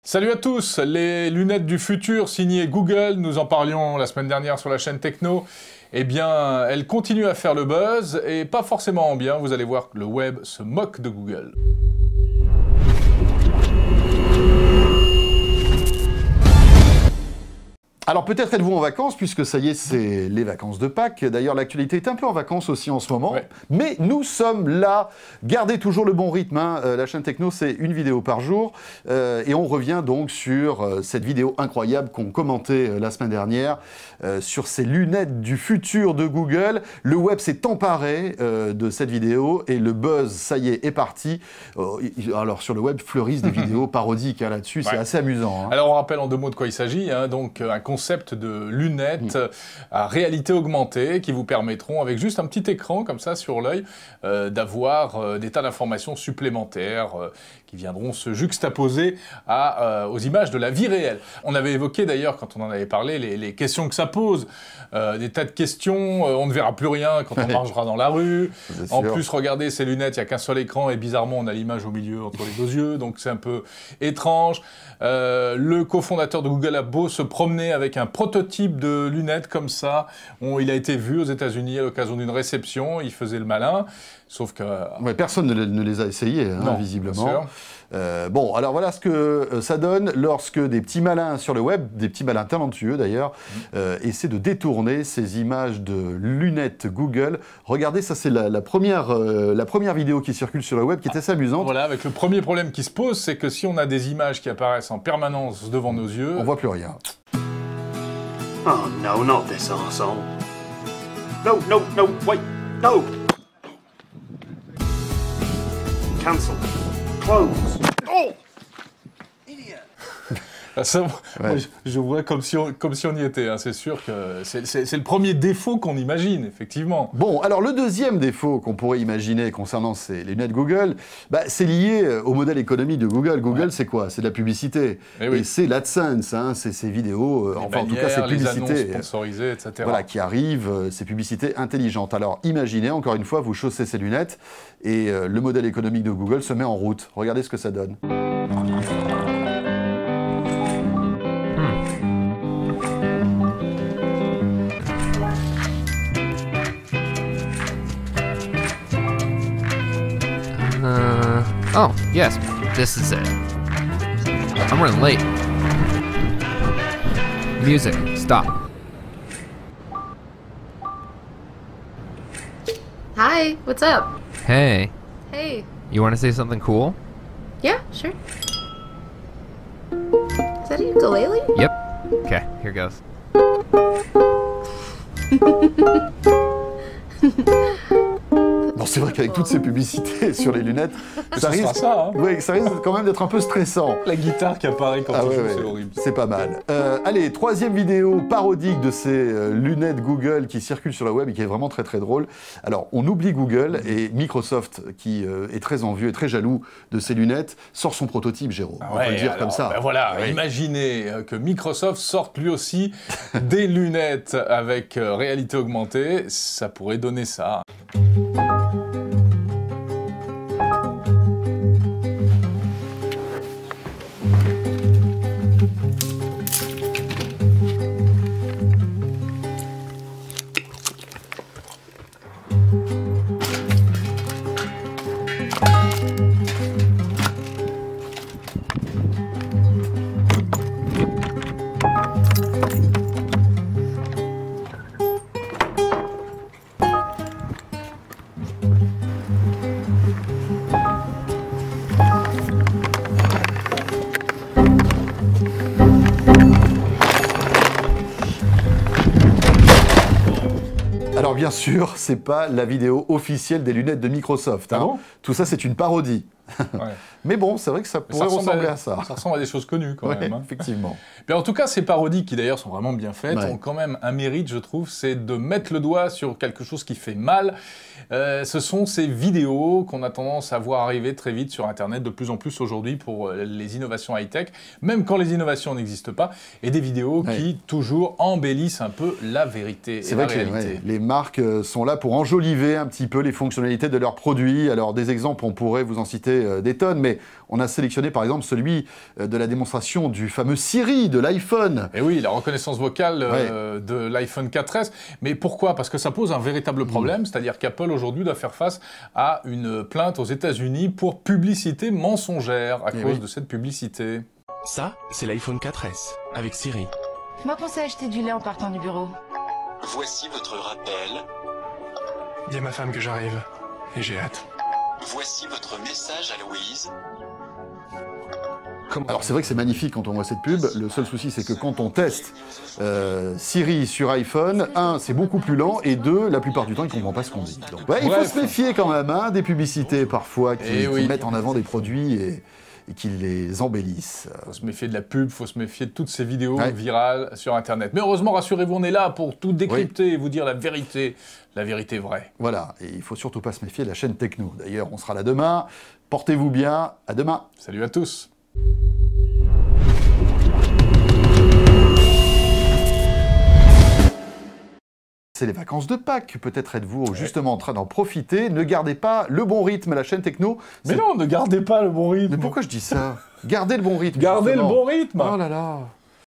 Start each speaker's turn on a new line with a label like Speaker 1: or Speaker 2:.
Speaker 1: Salut à tous, les lunettes du futur signées Google, nous en parlions la semaine dernière sur la chaîne Techno, eh bien, elles continuent à faire le buzz, et pas forcément en bien, vous allez voir que le web se moque de Google.
Speaker 2: Alors peut-être êtes-vous en vacances, puisque ça y est, c'est les vacances de Pâques. D'ailleurs, l'actualité est un peu en vacances aussi en ce moment. Ouais. Mais nous sommes là. Gardez toujours le bon rythme. La chaîne Techno, c'est une vidéo par jour. Et on revient donc sur cette vidéo incroyable qu'on commentait la semaine dernière, sur ces lunettes du futur de Google. Le web s'est emparé de cette vidéo et le buzz, ça y est parti. Alors sur le web fleurissent des vidéos parodiques là-dessus. C'est assez amusant.
Speaker 1: Alors on rappelle en deux mots de quoi il s'agit. Donc un concept de lunettes à réalité augmentée qui vous permettront, avec juste un petit écran comme ça sur l'œil, d'avoir des tas d'informations supplémentaires qui viendront se juxtaposer aux images de la vie réelle. On avait évoqué d'ailleurs, quand on en avait parlé, les questions que ça pose. Des tas de questions, on ne verra plus rien quand on marchera dans la rue. En plus, regardez, ces lunettes, il n'y a qu'un seul écran et bizarrement, on a l'image au milieu entre les deux yeux, donc c'est un peu étrange. Le cofondateur de Google a beau se promener avec un prototype de lunettes comme ça. Il a été vu aux États-Unis à l'occasion d'une réception, il faisait le malin, sauf que...
Speaker 2: Ouais, personne ne les a essayés, visiblement. Bon, alors voilà ce que ça donne lorsque des petits malins sur le web, des petits malins talentueux d'ailleurs, essaient de détourner ces images de lunettes Google. Regardez, ça c'est la première vidéo qui circule sur le web, qui est assez amusante.
Speaker 1: Voilà, avec le premier problème qui se pose, c'est que si on a des images qui apparaissent en permanence devant nos yeux...
Speaker 2: On voit plus rien.
Speaker 3: Oh no, not this arsehole. No, no, no, wait, no! Cancel. Close. Oh! Idiot!
Speaker 1: Ça, je vois comme si on y était, c'est sûr que c'est le premier défaut qu'on imagine, effectivement.
Speaker 2: Bon, alors le deuxième défaut qu'on pourrait imaginer concernant ces lunettes Google, c'est lié au modèle économique de Google. Google, c'est quoi? C'est de la publicité. Et c'est l'AdSense, c'est ces vidéos, enfin en tout cas ces publicités
Speaker 1: sponsorisées, etc.
Speaker 2: Voilà, qui arrivent, ces publicités intelligentes. Alors imaginez, encore une fois, vous chaussez ces lunettes et le modèle économique de Google se met en route. Regardez ce que ça donne.
Speaker 4: Oh, yes, this is it. I'm running late. Music, stop.
Speaker 5: Hi, what's up?
Speaker 4: Hey.
Speaker 5: Hey.
Speaker 4: You want to say something cool?
Speaker 5: Yeah, sure. Is that a ukulele?
Speaker 4: Yep. Okay, here goes.
Speaker 2: Bon, c'est vrai qu'avec toutes ces publicités sur les lunettes, ça risque quand même d'être un peu stressant.
Speaker 1: La guitare qui apparaît quand tu joues, c'est horrible.
Speaker 2: C'est pas mal. Allez, troisième vidéo parodique de ces lunettes Google qui circulent sur la web et qui est vraiment très très drôle. Alors, on oublie Google et Microsoft, qui est très envieux et très jaloux de ces lunettes, sort son prototype, Jérôme. On peut le dire comme ça.
Speaker 1: Voilà, imaginez que Microsoft sorte lui aussi des lunettes avec réalité augmentée, ça pourrait donner ça.
Speaker 2: Alors bien sûr, c'est pas la vidéo officielle des lunettes de Microsoft.
Speaker 1: Bon
Speaker 2: tout ça, c'est une parodie. Mais bon, c'est vrai que ça pourrait ressembler à ça.
Speaker 1: Ça ressemble à des choses connues quand même.
Speaker 2: Effectivement.
Speaker 1: Mais en tout cas, ces parodies, qui d'ailleurs sont vraiment bien faites, ont quand même un mérite, je trouve, c'est de mettre le doigt sur quelque chose qui fait mal. Ce sont ces vidéos qu'on a tendance à voir arriver très vite sur Internet, de plus en plus aujourd'hui pour les innovations high-tech, même quand les innovations n'existent pas, et des vidéos qui, toujours, embellissent un peu la vérité et la réalité.
Speaker 2: Les marques sont là pour enjoliver un petit peu les fonctionnalités de leurs produits. Alors, des exemples, on pourrait vous en citer des tonnes, mais sélectionné. On a sélectionné par exemple celui de la démonstration du fameux Siri de l'iPhone.
Speaker 1: Et oui, la reconnaissance vocale de l'iPhone 4S. Mais pourquoi? Parce que ça pose un véritable problème, c'est-à-dire qu'Apple aujourd'hui doit faire face à une plainte aux États-Unis pour publicité mensongère à cause de cette publicité.
Speaker 6: Ça, c'est l'iPhone 4S, avec Siri.
Speaker 7: Je m'as pensé acheter du lait en partant du bureau.
Speaker 8: Voici votre rappel.
Speaker 6: Dis à ma femme que j'arrive, et j'ai hâte.
Speaker 8: Voici votre message à Louise.
Speaker 2: Alors c'est vrai que c'est magnifique quand on voit cette pub, le seul souci c'est que quand on teste Siri sur iPhone, 1, c'est beaucoup plus lent, et 2, la plupart du temps, il ne comprend pas ce qu'on dit. Donc il faut se méfier quand même, hein, des publicités parfois qui mettent en avant des produits et qui les embellissent.
Speaker 1: Il faut se méfier de la pub, il faut se méfier de toutes ces vidéos virales sur Internet. Mais heureusement, rassurez-vous, on est là pour tout décrypter et vous dire la vérité vraie.
Speaker 2: Voilà, et il ne faut surtout pas se méfier de la chaîne Techno. D'ailleurs, on sera là demain. Portez-vous bien, à demain.
Speaker 1: Salut à tous.
Speaker 2: C'est les vacances de Pâques, peut-être êtes-vous justement en train d'en profiter. Ne gardez pas le bon rythme, la chaîne Techno.
Speaker 1: Mais non, ne gardez pas le bon rythme.
Speaker 2: Mais pourquoi je dis ça? Gardez le bon rythme.
Speaker 1: Gardez le bon rythme.
Speaker 2: Oh là là.